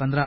15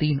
3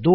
2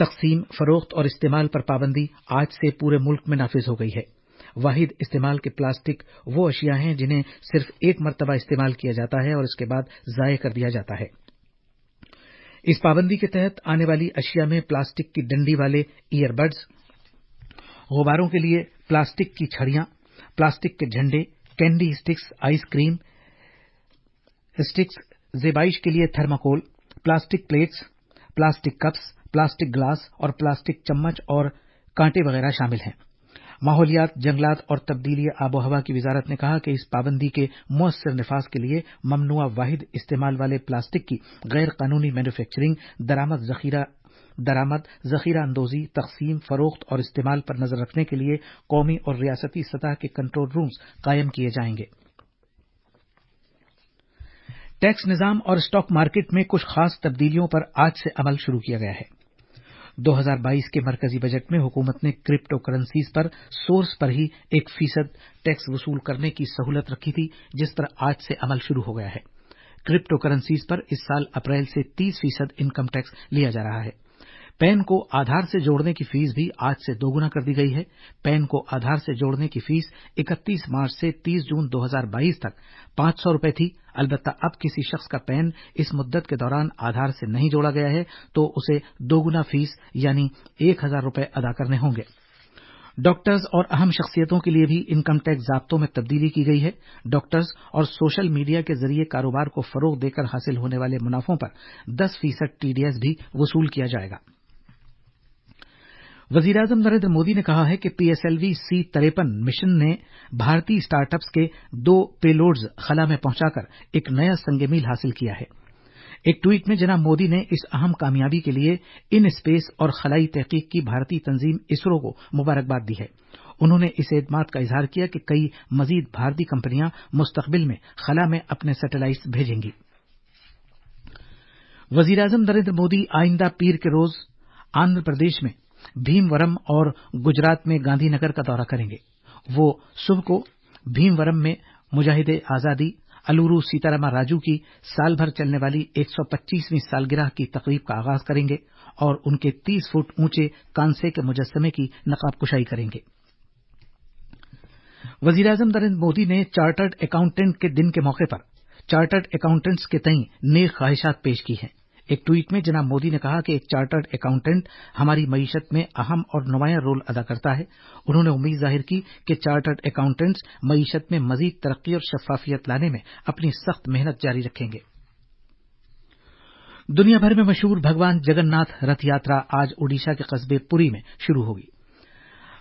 تقسیم، فروخت اور استعمال پر پابندی آج سے پورے ملک میں نافذ ہو گئی ہے۔ واحد استعمال کے پلاسٹک وہ اشیاء ہیں جنہیں صرف ایک مرتبہ استعمال کیا جاتا ہے اور اس کے بعد ضائع کر دیا جاتا ہے۔ اس پابندی کے تحت آنے والی اشیاء میں پلاسٹک کی ڈنڈی والے ایئر بڈز، غباروں کے لیے پلاسٹک کی چھڑیاں، پلاسٹک کے جھنڈے، candy sticks, ice cream sticks, زیبائش کے لیے thermocol, plastic plates, plastic cups, plastic glass اور پلاسٹک چمچ اور کانٹے وغیرہ شامل ہیں۔ ماحولیات، جنگلات اور تبدیلی آب و ہوا کی وزارت نے کہا کہ اس پابندی کے مؤثر نفاذ کے لیے ممنوعہ واحد استعمال والے پلاسٹک کی غیر قانونی مینوفیکچرنگ، درآمد، ذخیرہ اندوزی، تقسیم، فروخت اور استعمال پر نظر رکھنے کے لیے قومی اور ریاستی سطح کے کنٹرول رومز قائم کیے جائیں گے۔ ٹیکس نظام اور اسٹاک مارکیٹ میں کچھ خاص تبدیلیوں پر آج سے عمل شروع کیا گیا ہے۔ 2022 کے مرکزی بجٹ میں حکومت نے کرپٹو کرنسیز پر سورس پر ہی 1% ٹیکس وصول کرنے کی سہولت رکھی تھی، جس پر آج سے عمل شروع ہو گیا ہے۔ کرپٹو کرنسیز پر اس سال اپریل سے 30% انکم ٹیکس لیا جا رہا ہے۔ پین کو آدھار سے جوڑنے کی فیس بھی آج سے 2 گنا کر دی گئی ہے۔ پین کو آدھار سے جوڑنے کی فیس 31 مارچ سے 30 جون 2022 تک 500 روپے تھی۔ البتہ اب کسی شخص کا پین اس مدت کے دوران آدھار سے نہیں جوڑا گیا ہے تو اسے 2 گنا فیس یعنی 1000 روپے ادا کرنے ہوں گے۔ ڈاکٹرز اور اہم شخصیتوں کے لیے بھی انکم ٹیکس ضابطوں میں تبدیلی کی گئی ہے۔ ڈاکٹرز اور سوشل میڈیا کے ذریعے کاروبار کو فروغ دے کر حاصل ہونے والے منافعوں پر 10% TDS بھی وصول کیا جائے گا۔ وزیراعظم نریندر مودی نے کہا ہے کہ PSLV C-53 مشن نے بھارتی اسٹارٹ اپس کے 2 پے لوڈز خلا میں پہنچا کر ایک نیا سنگ میل حاصل کیا ہے۔ ایک ٹویٹ میں جناب مودی نے اس اہم کامیابی کے لیے ان اسپیس اور خلائی تحقیق کی بھارتی تنظیم اسرو کو مبارکباد دی ہے۔ انہوں نے اس اعتماد کا اظہار کیا کہ کئی مزید بھارتی کمپنیاں مستقبل میں خلا میں اپنے سیٹلائٹس بھیجیں گی۔ وزیراعظم نریندر مودی آئندہ پیر کے روز آندھرا پردیش میں بھیم ورم اور گجرات میں گاندھی نگر کا دورہ کریں گے۔ وہ صبح کو بھیم ورم میں مجاہد آزادی الورو سیتاراما راجو کی سال بھر چلنے والی 125ویں سالگرہ کی تقریب کا آغاز کریں گے اور ان کے 30 فٹ اونچے کانسے کے مجسمے کی نقاب کشائی کریں گے۔ وزیراعظم نریندر مودی نے چارٹرڈ اکاؤنٹنٹ کے دن کے موقع پر چارٹرڈ اکاؤنٹنٹس کے تئیں نیک خواہشات پیش کی ہیں۔ ایک ٹویٹ میں جناب مودی نے کہا کہ ایک چارٹرڈ اکاؤنٹنٹ ہماری معیشت میں اہم اور نمایاں رول ادا کرتا ہے۔ انہوں نے امید ظاہر کی کہ چارٹرڈ اکاؤنٹنٹس معیشت میں مزید ترقی اور شفافیت لانے میں اپنی سخت محنت جاری رکھیں گے۔ دنیا بھر میں مشہور بھگوان جگن ناتھ رتھ یاترا آج اوڈیشہ کے قصبے پوری میں شروع ہوگی۔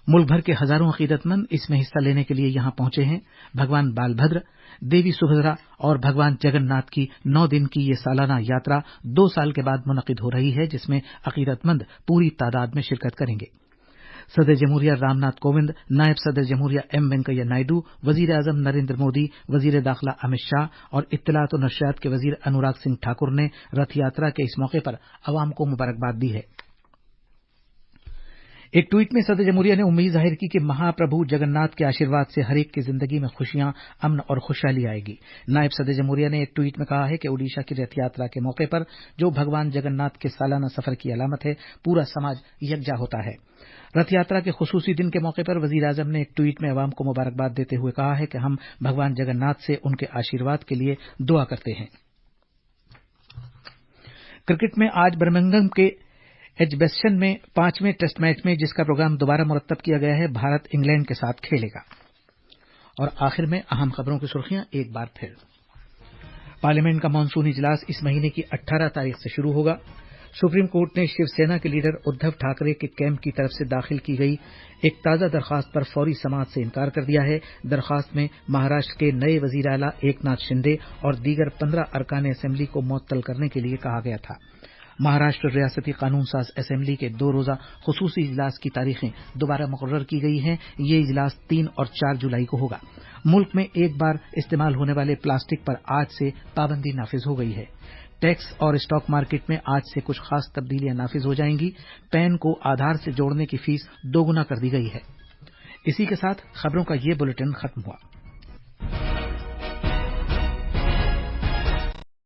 ملک بھر کے ہزاروں عقیدت مند اس میں حصہ لینے کے لیے یہاں پہنچے ہیں۔ بھگوان بال بھدر، دیوی سبھدرا اور بھگوان جگن ناتھ کی 9 دن کی یہ سالانہ یاترا 2 سال کے بعد منعقد ہو رہی ہے، جس میں عقیدت مند پوری تعداد میں شرکت کریں گے۔ صدر جمہوریہ رام ناتھ کووند، نائب صدر جمہوریہ ایم وینکیا نائیڈو، وزیر اعظم نریندر مودی، وزیر داخلہ امت شاہ اور اطلاعات و نشریات کے وزیر انوراگ سنگھ ٹھاکر نے رتھ یاترا کے اس موقع پر عوام کو مبارکباد دی ہے۔ ایک ٹویٹ میں صدر جمہوریہ نے امید ظاہر کی کہ مہا پربھو جگن ناتھ کے آشیرواد سے ہر ایک کی زندگی میں خوشیاں، امن اور خوشحالی آئے گی۔ نائب صدر جمہوریہ نے ایک ٹویٹ میں کہا ہے کہ اوڈیشہ کی رتھ یاترا کے موقع پر جو بھگوان جگن ناتھ کے سالانہ سفر کی علامت ہے، پورا سماج یکجا ہوتا ہے۔ رتھ یاترا کے خصوصی دن کے موقع پر وزیر اعظم نے ایک ٹویٹ میں عوام کو مبارکباد دیتے ہوئے کہا ہے کہ ہم بھگوان جگن ناتھ سے ان کے آشیرواد کے لیے دعا کرتے ہیں۔ کرکٹ میں آج برمنگھم کے ایجبسٹن میں 5ویں ٹیسٹ میچ میں جس کا پروگرام دوبارہ مرتب کیا گیا ہے، بھارت انگلینڈ کے ساتھ کھیلے گا۔ اور آخر میں اہم خبروں کی سرخیاں ایک بار پھر۔ پارلیمنٹ کا مانسونی اجلاس اس مہینے کی 18 تاریخ سے شروع ہوگا۔ سپریم کورٹ نے شیو سینا کے لیڈر ادھو ٹھاکرے کے کیمپ کی طرف سے داخل کی گئی ایک تازہ درخواست پر فوری سماعت سے انکار کر دیا ہے۔ درخواست میں مہاراشٹر کے نئے وزیر اعلیٰ ایک ناتھ شندے اور دیگر 15 ارکان اسمبلی کو معطل کرنے کے لیے کہا گیا تھا۔ مہاراشٹر ریاستی قانون ساز اسمبلی کے 2 روزہ خصوصی اجلاس کی تاریخیں دوبارہ مقرر کی گئی ہیں۔ یہ اجلاس 3 اور 4 جولائی کو ہوگا۔ ملک میں ایک بار استعمال ہونے والے پلاسٹک پر آج سے پابندی نافذ ہو گئی ہے۔ ٹیکس اور اسٹاک مارکیٹ میں آج سے کچھ خاص تبدیلیاں نافذ ہو جائیں گی۔ پین کو آدھار سے جوڑنے کی فیس 2 گنا کر دی گئی ہے۔ اسی کے ساتھ خبروں کا یہ بلیٹن ختم ہوا۔